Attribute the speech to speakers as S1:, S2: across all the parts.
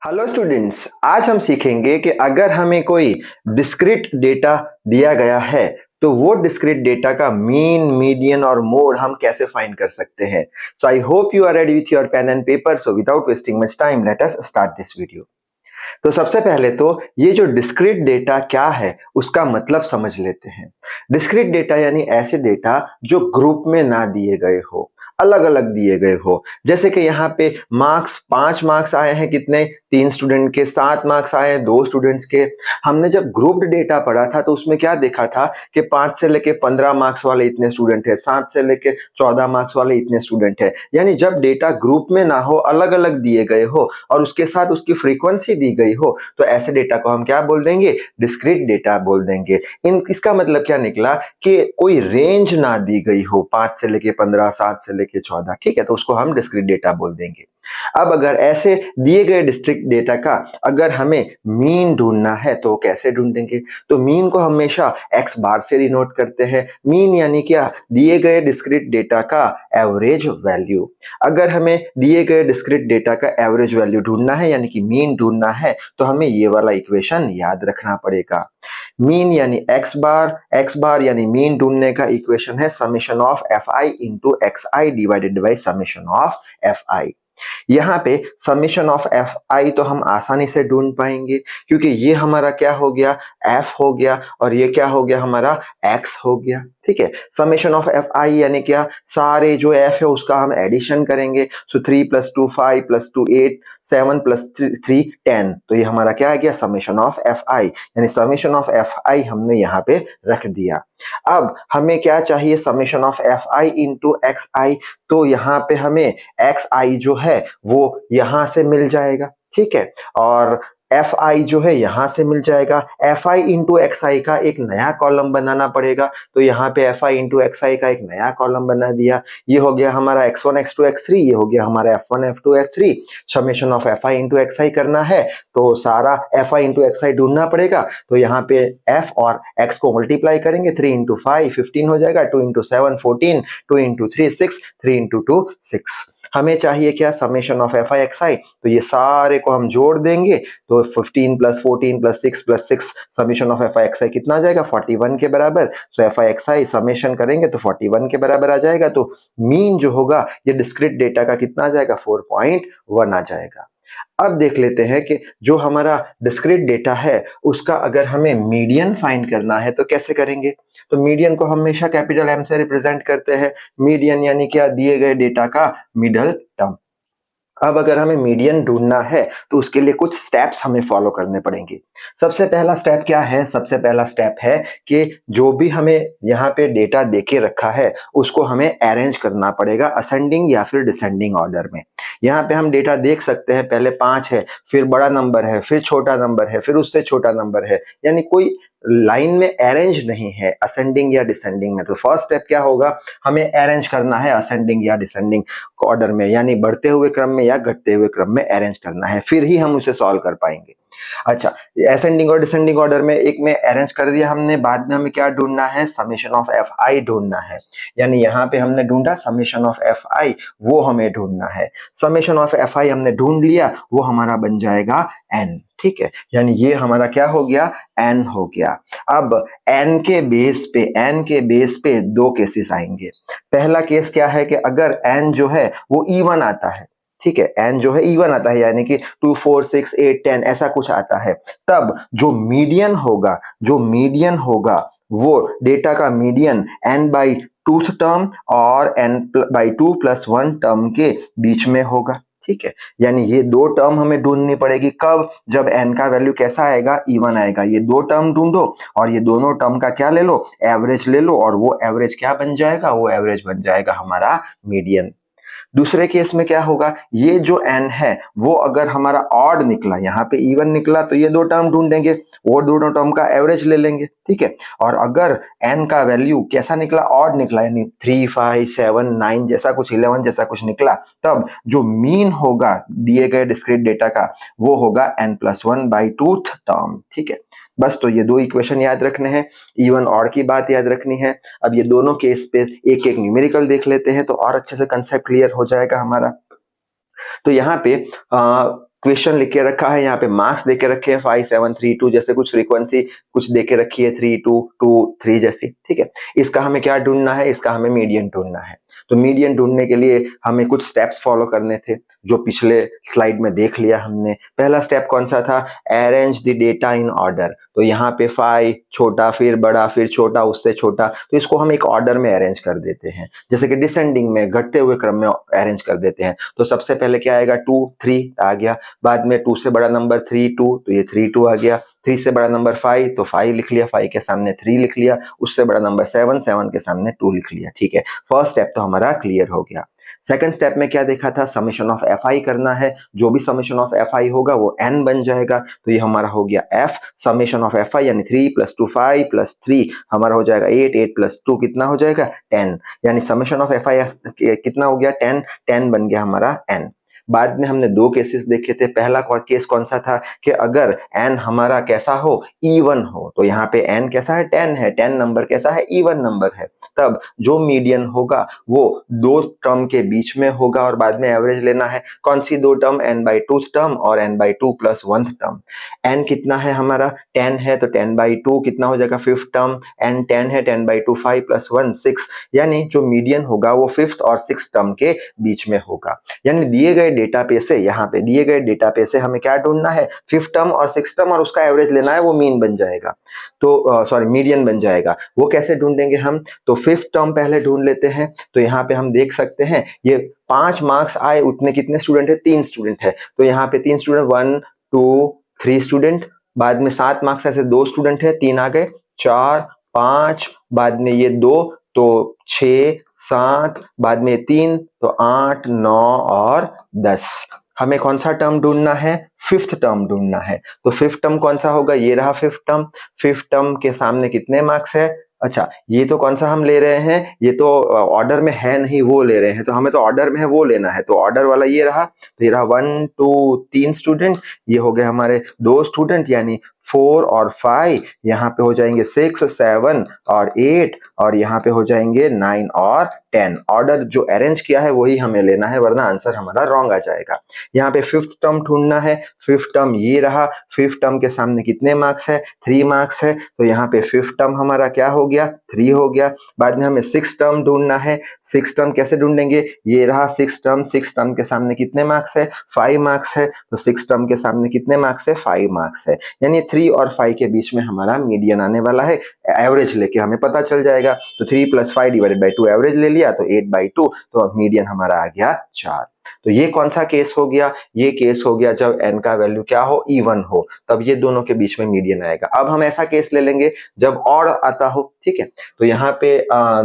S1: Hello students, आज हम सीखेंगे कि अगर हमें कोई डिस्क्रीट डेटा दिया गया है तो वो डिस्क्रीट डेटा का मीन, मीडियन और मोड हम कैसे फाइंड कर सकते हैं। So I hope you are ready with your pen and paper. So without wasting much time let us start this video. तो सबसे पहले तो ये जो डिस्क्रीट डेटा क्या है उसका मतलब समझ लेते हैं। डिस्क्रीट डेटा यानी ऐसे डेटा जो ग्रुप में ना दिए गए हो, अलग अलग दिए गए हो। जैसे कि यहाँ पे मार्क्स 5 मार्क्स आए हैं, कितने 3 स्टूडेंट के, 7 मार्क्स आए हैं 2 स्टूडेंट्स के। हमने जब ग्रुप्ड डेटा पढ़ा था तो उसमें क्या देखा था कि 5 से लेके 15 मार्क्स वाले इतने स्टूडेंट है, 7 से लेके 14 मार्क्स वाले इतने स्टूडेंट है। यानी जब डेटा ग्रुप में ना हो, अलग अलग दिए गए हो और उसके साथ उसकी फ्रीक्वेंसी दी गई हो, तो ऐसे डेटा को हम क्या बोल देंगे? डिस्क्रीट डेटा बोल देंगे। इसका मतलब क्या निकला कि कोई रेंज ना दी गई हो, 5 से लेके 15, 7 से लेके 14, ठीक है, तो उसको हम डिस्क्रीट डेटा बोल देंगे। अब अगर ऐसे दिए गए डिस्क्रीट डेटा का अगर हमें मीन ढूंढना है तो कैसे ढूंढेंगे? तो मीन को हमेशा एक्स बार से डिनोट करते हैं। मीन यानी क्या? दिए गए डिस्क्रीट डेटा का एवरेज वैल्यू। अगर हमें दिए गए डिस्क्रीट डेटा का एवरेज वैल्यू ढूंढना है यानी कि मीन ढूंढना है तो हमें ये वाला इक्वेशन याद रखना पड़ेगा। मीन यानी एक्स बार यानी मीन ढूंढने का इक्वेशन है summation of F I into X I divided by summation of F आई। यहाँ पे समेशन ऑफ एफ आई तो हम आसानी से ढूंढ पाएंगे क्योंकि ये हमारा क्या हो गया? एफ हो गया और ये क्या हो गया? हमारा एक्स हो गया। ठीक है, समेशन ऑफ एफ आई यानी क्या? सारे जो एफ है उसका हम एडिशन करेंगे। सो 3 + 2 5 + 2 8 7 + 3 10। तो ये हमारा क्या आ गया? समेशन ऑफ एफ आई। यानी समेशन ऑफ एफ आई हमने यहाँ पे रख दिया। अब हमें क्या चाहिए? Summation of F I into X I. तो यहाँ पे हमें एक्स आई जो है वो यहां से मिल जाएगा, ठीक है, और एफ आई जो है यहां से मिल जाएगा। एफ आई इंटू एक्स आई का एक नया कॉलम बनाना पड़ेगा, तो यहाँ पे एफ आई इंटू एक्स आई का एक नया कॉलम बना दिया। ये हो गया हमारा x1 x2 x3, ये हो गया हमारा f1 f2 f3। Summation of F I into X I करना है तो सारा F I into X I ढूंढना पड़ेगा। तो यहाँ पे एफ और एक्स को मल्टीप्लाई करेंगे, 3 इंटू 5 15 हो जाएगा, 2 इंटू 7 14, 2 इंटू 3 6, 3 इंटू 2 6। हमें चाहिए क्या? Summation of F I X I. तो ये सारे को हम जोड़ देंगे तो 15 + 14 + 6 + 6 summation of F I X I कितना आ जाएगा? 41 के बराबर। So F I X I summation करेंगे तो 41 के बराबर आ जाएगा। तो मीन जो होगा ये डिस्क्रीट डेटा का कितना आ जाएगा? 4.1 आ जाएगा। अब देख लेते हैं कि जो हमारा डिस्क्रीट डेटा है उसका अगर हमें मीडियन फाइंड करना है तो कैसे करेंगे? तो मीडियन को हमेशा कैपिटल एम से रिप्रेजेंट करते हैं। मीडियन यानी क्या? दिए गए डेटा का मिडल टर्म। अब अगर हमें मीडियन ढूंढना है तो उसके लिए कुछ स्टेप्स हमें फॉलो करने पड़ेंगे। सबसे पहला स्टेप क्या है? सबसे पहला स्टेप है कि जो भी हमें यहाँ पे डेटा देके रखा है उसको हमें अरेंज करना पड़ेगा असेंडिंग या फिर डिसेंडिंग ऑर्डर में। यहाँ पे हम डेटा देख सकते हैं, पहले 5 है, फिर बड़ा नंबर है, फिर छोटा नंबर है, फिर उससे छोटा नंबर है, यानी कोई लाइन में अरेंज नहीं है असेंडिंग या डिसेंडिंग में। तो फर्स्ट स्टेप क्या होगा? हमें अरेंज करना है असेंडिंग या डिसेंडिंग ऑर्डर में, यानी बढ़ते हुए क्रम में या घटते हुए क्रम में अरेंज करना है, फिर ही हम उसे सॉल्व कर पाएंगे। अच्छा, असेंडिंग और डिसेंडिंग ऑर्डर में एक में अरेंज कर दिया हमने, बाद में हमें क्या ढूंढना है? समेशन ऑफ एफ आई ढूंढना है। यानी यहाँ पे हमने ढूंढा समेशन ऑफ एफ आई, वो हमें ढूंढना है। समेशन ऑफ एफ आई हमने ढूंढ लिया, वो हमारा बन जाएगा एन, ठीक है, यानी ये हमारा क्या हो गया? एन हो गया। अब एन के बेस पे दो केसेस आएंगे। पहला केस क्या है कि अगर एन जो है वो इवन आता है, ठीक है, एन जो है इवन आता है यानी कि 2 4 6 8 10 ऐसा कुछ आता है, तब जो मीडियन होगा वो डेटा का मीडियन n/2th टर्म और n/2 + 1 टर्म के बीच में होगा, ठीक है। यानी ये दो टर्म हमें ढूंढनी पड़ेगी। कब? जब n का वैल्यू कैसा आएगा? इवन आएगा। ये दो टर्म ढूंढो और ये दोनों टर्म का क्या ले लो? एवरेज ले लो, और वो एवरेज क्या बन जाएगा? वो एवरेज बन जाएगा हमारा मीडियन। दूसरे केस में क्या होगा? ये जो n है वो अगर हमारा ऑड निकला, यहाँ पे इवन निकला, तो ये दो टर्म ढूंढेंगे, वो दोनों टर्म का एवरेज ले लेंगे, ठीक है। और अगर n का वैल्यू कैसा निकला? ऑड निकला, यानी 3 5 7 9 जैसा कुछ, 11 जैसा कुछ निकला, तब जो मीन होगा दिए गए डिस्क्रीट डेटा का वो होगा n+1/2th टर्म, ठीक है। बस, तो ये दो इक्वेशन याद रखने हैं, इवन ऑड की बात याद रखनी है। अब ये दोनों केस पे एक एक न्यूमेरिकल देख लेते हैं तो और अच्छे से कंसेप्ट क्लियर हो जाएगा हमारा। तो यहाँ पे क्वेश्चन लिख के रखा है, यहाँ पे मार्क्स दे के रखे हैं 5 7 3 2 जैसे कुछ फ्रीक्वेंसी कुछ दे के रखी है 3 2 2 3 जैसी, ठीक है। इसका हमें क्या ढूंढना है, इसका हमें मीडियन ढूंढना है। तो मीडियन ढूंढने के लिए हमें कुछ स्टेप्स फॉलो करने थे जो पिछले स्लाइड में देख लिया हमने। पहला स्टेप कौन सा था, arrange the data in order. तो यहाँ पे 5 छोटा फिर बड़ा फिर छोटा उससे छोटा, तो इसको हम एक ऑर्डर में अरेंज कर देते हैं, जैसे कि डिसेंडिंग में घटते हुए क्रम में अरेंज कर देते हैं। तो सबसे पहले क्या आएगा 2 3 आ गया, बाद में 2 से बड़ा नंबर 3 2 तो ये 3 2 आ गया, 3 से बड़ा नंबर 5 तो 5 लिख लिया, 5 के सामने 3 लिख लिया, उससे बड़ा नंबर 7 7 के सामने 2 लिख लिया, ठीक है। फर्स्ट स्टेप तो हमारा क्लियर हो गया। सेकंड स्टेप में क्या देखा था, समेशन ऑफ एफ आई करना है। जो भी समेशन ऑफ एफ आई होगा वो एन बन जाएगा, तो ये हमारा हो गया एफ समेशन ऑफ एफ आई, यानी 3 + 2 5 + 3 हमारा हो जाएगा 8 8 + 2 कितना हो जाएगा 10, यानी समेशन ऑफ एफ आई कितना हो गया 10 10 बन गया हमारा एन। बाद में हमने दो केसेस देखे थे। पहला केस कौन सा था कि अगर n हमारा कैसा हो, इवन हो, तो यहाँ पे n कैसा है 10 है, 10 नंबर कैसा है, इवन नंबर है, तब जो मीडियन होगा वो दो टर्म के बीच में होगा और बाद में एवरेज लेना है। कौन सी दो टर्म, n/2 टर्म और n/2 + 1 टर्म। n कितना है हमारा 10 है, तो 10/2 कितना हो जाएगा 5th टर्म, n 10 है, 10/2 5 + 1 6, यानी जो मीडियन होगा वो 5th और 6th टर्म के बीच में होगा। यानी दिए गए डेटा पे से, यहाँ पे दिए गए डेटा पे से हमें क्या ढूंढना है, 5th टर्म और 6th टर्म और उसका एवरेज लेना है, वो मीन बन जाएगा, तो सॉरी मीडियन बन जाएगा। वो कैसे ढूंढेंगे हम, तो 5th टर्म पहले ढूंढ लेते हैं। तो यहाँ पे हम देख सकते हैं ये 5 मार्क्स आए, उतने कितने स्टूडेंट है, 3 स्टूडेंट है, तो यहाँ पे 3 स्टूडेंट 1 2 3 स्टूडेंट, बाद में 7 मार्क्स ऐसे 2 स्टूडेंट है, 3 आ गए, 4 5, बाद में ये 2 तो 6 7, बाद में 3 तो 8 9 और 10। हमें कौन सा टर्म ढूंढना है, 5th टर्म ढूंढना है। तो 5th टर्म कौन सा होगा, ये रहा 5th टर्म। 5th टर्म के सामने कितने मार्क्स है, अच्छा ये तो कौन सा हम ले रहे हैं, ये तो ऑर्डर में है नहीं, वो ले रहे हैं, तो हमें तो ऑर्डर में है वो लेना है, तो ऑर्डर वाला ये रहा, तो ये रहा 1 2 3 स्टूडेंट, ये हो गए हमारे 2 स्टूडेंट, यानी 4 और 5, यहाँ पे हो जाएंगे 6 7 और 8, और यहाँ पे हो जाएंगे 9 और 10। ऑर्डर जो अरेंज किया है वही हमें लेना है, वरना आंसर हमारा रॉन्ग आ जाएगा। यहाँ पे 5th टर्म ढूंढना है, 5th टर्म ये रहा, 5th टर्म के सामने कितने मार्क्स है, 3 मार्क्स है, तो यहाँ पे 5th टर्म हमारा क्या हो गया 3 हो गया। बाद में हमें 6th टर्म ढूंढना है। 6th टर्म कैसे ढूंढेंगे, ये रहा 6th टर्म, 6th टर्म के सामने कितने मार्क्स है, 5 मार्क्स है, तो 6th टर्म के सामने कितने मार्क्स है, 5 मार्क्स है, यानी 3 और 5 के बीच में हमारा मीडियन आने वाला है। एवरेज लेके हमें पता चल जाएगा, तो 3 + 5 / 2 एवरेज ले लिया, तो 8/2, तो मीडियन हमारा आ गया 4। तो ये कौन सा केस हो गया, ये केस हो गया जब n का वैल्यू क्या हो, इवन हो, तब ये दोनों के बीच में मीडियन आएगा। अब हम ऐसा केस ले लेंगे जब ऑड आता हो, ठीक है। तो यहाँ पे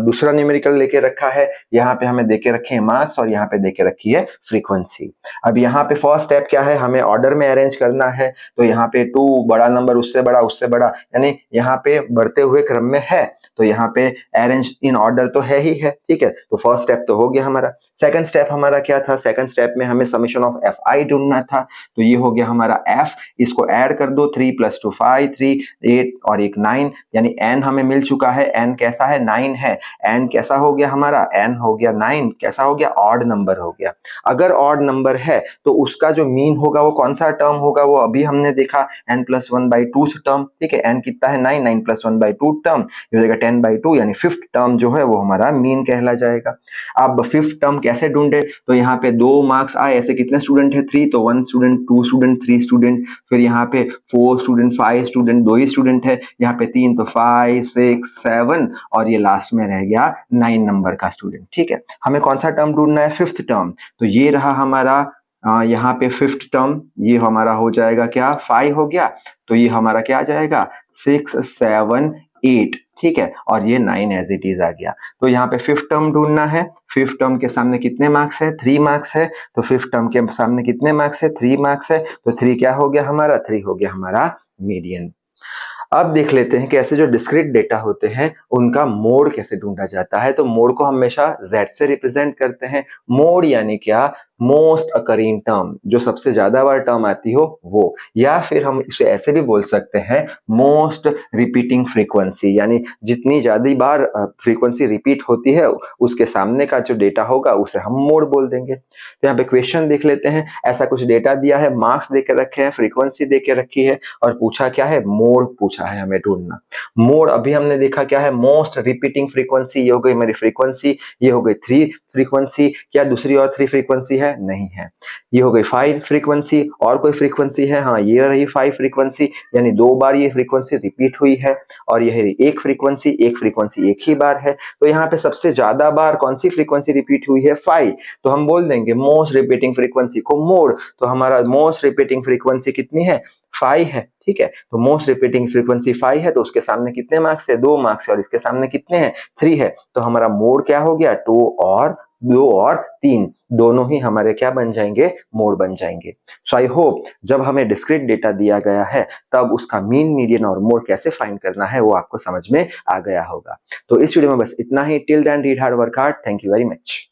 S1: दूसरा न्यूमेरिकल लेके रखा है, यहाँ पे हमें देके रखे हैं मार्क्स और यहाँ पे देके रखी है फ्रीक्वेंसी। अब यहाँ पे फर्स्ट स्टेप क्या है, हमें ऑर्डर में अरेंज करना है। तो यहाँ पे 2 बड़ा नंबर उससे बड़ा, यानी यहाँ पे बढ़ते हुए क्रम में है, तो यहाँ पे अरेंज इन ऑर्डर तो है ही है, ठीक है। तो फर्स्ट स्टेप तो हो गया हमारा। सेकंड स्टेप हमारा क्या था, सेकंड स्टेप में हमें समेशन ऑफ एफ आई ढूंढना था, तो ये हो गया हमारा एफ, इसको ऐड कर दो, 3 + 2 5 3 8 और एक 9, यानी n हमें मिल चुका है, n कैसा है 9 है, n कैसा हो गया हमारा, n हो गया 9, कैसा हो गया ऑड नंबर हो गया। अगर ऑड नंबर है तो उसका जो मीन होगा वो कौन सा टर्म होगा, वो अभी हमने देखा n + 1/2 टर्म, ठीक है। n कितना है 9, 9 + 1/2 टर्म, ये हो जाएगा 10/2, यानी 5th टर्म जो है वो हमारा मीन कहला जाएगा। अब 5th टर्म कैसे ढूंढे, तो यहाँ पे 2 मार्क्स आए, ऐसे कितने स्टूडेंट है 3, तो 1 स्टूडेंट 2 स्टूडेंट 3 स्टूडेंट, फिर यहाँ पे 4 स्टूडेंट 5 स्टूडेंट 2 ही स्टूडेंट है, यहाँ पे 3 तो 5 6 7 और ये लास्ट में रह गया 9 नंबर का स्टूडेंट, ठीक है। हमें कौन सा टर्म ढूंढना है, 5th टर्म, तो ये रहा हमारा यहाँ पे 5th टर्म, ये हमारा हो जाएगा क्या 5 हो गया, तो ये हमारा क्या आ जाएगा 6 7 8, ठीक है, और ये 9 एज इट इज आ गया। तो यहाँ पे 5th टर्म ढूंढना है। 5th टर्म के सामने कितने मार्क्स है, 3 मार्क्स है, तो 5th टर्म के सामने कितने मार्क्स है, 3 मार्क्स है, तो 3 क्या हो गया हमारा, 3 हो गया हमारा मीडियन। अब देख लेते हैं कि ऐसे जो डिस्क्रीट डेटा होते हैं उनका मोड कैसे ढूंढा जाता है। तो मोड को हमेशा z से रिप्रेजेंट करते हैं। मोड यानी क्या, मोस्ट अकरिंग टर्म, जो सबसे ज्यादा बार टर्म आती हो वो, या फिर हम इसे ऐसे भी बोल सकते हैं मोस्ट रिपीटिंग फ्रीक्वेंसी, यानी जितनी ज्यादा बार फ्रीक्वेंसी रिपीट होती है उसके सामने का जो डेटा होगा उसे हम मोड बोल देंगे। तो यहाँ पे क्वेश्चन देख लेते हैं। ऐसा कुछ डेटा दिया है, मार्क्स दे के रखे हैं, फ्रीक्वेंसी दे के रखी है और पूछा क्या है, मोड पूछा है हमें ढूंढना। मोड अभी हमने देखा क्या है, मोस्ट रिपीटिंग फ्रीक्वेंसी, ये हो गई मेरी फ्रीक्वेंसी, ये हो गई 3 फ्रीक्वेंसी, क्या दूसरी और 3 फ्रीक्वेंसी है, नहीं है। ये हो गई 5 फ्रीक्वेंसी, और कोई फ्रीक्वेंसी है, हाँ ये रही 5 फ्रीक्वेंसी, यानी 2 बार ये फ्रीक्वेंसी रिपीट हुई है। और यह रही एक फ्रीक्वेंसी एक ही बार है। तो यहाँ पे सबसे ज्यादा बार कौन सी फ्रीक्वेंसी रिपीट हुई है, 5। तो हम बोल देंगे मोस्ट रिपीटिंग फ्रीक्वेंसी को मोड। तो हमारा मोस्ट रिपीटिंग फ्रीक्वेंसी कितनी है, 5 है, ठीक है। तो मोस्ट रिपीटिंग फ्रीक्वेंसी 5 है, तो उसके सामने कितने मार्क्स है, 2 मार्क्स है, और इसके सामने कितने हैं, 3 है। तो हमारा मोड क्या हो गया, 2 और 3 दोनों ही हमारे क्या बन जाएंगे, मोड बन जाएंगे। सो आई होप जब हमें डिस्क्रीट डेटा दिया गया है तब उसका मीन, मीडियन और मोड कैसे फाइंड करना है वो आपको समझ में आ गया होगा। तो इस वीडियो में बस इतना ही। Till then read hard, work hard. Thank you very much.